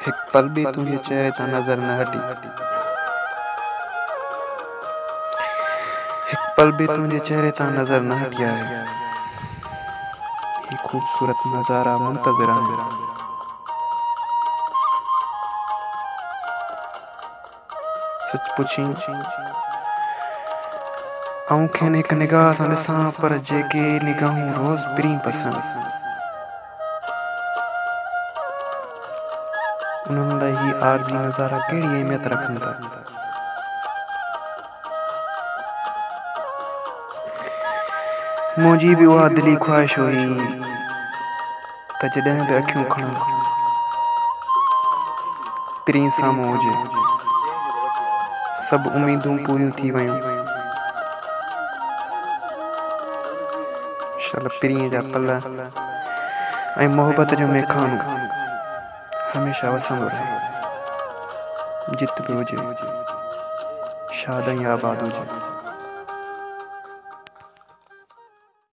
एक पल भी तुझे चेहरे ता नजर न हटी। एक पल भी तुझे चेहरे ता नजर न हटिया है। ये खूबसूरत नजारा मुंतजरा है। सच पुछी आऊं एक निगाह सां ॾिसां पर जेके निगाहूं रोज़ पिरी पसंद। उन्हनि लाइ ही आरज़ी नज़ारा कहिड़ी अहमियत रखनि था। मुंहिंजी बि उहा दिली ख़्वाहिश हुई त जॾहिं बि अखियूं खणा पिरी साम्हूं हुजे। सभु उम्मीदूं पूरियूं थी वयूं। शल पिरीअ जा पल ऐं मोहबत जो मेखानो हमेशह वसंदो रहे। जित बि हुजे शाद ऐं आबाद हुजे।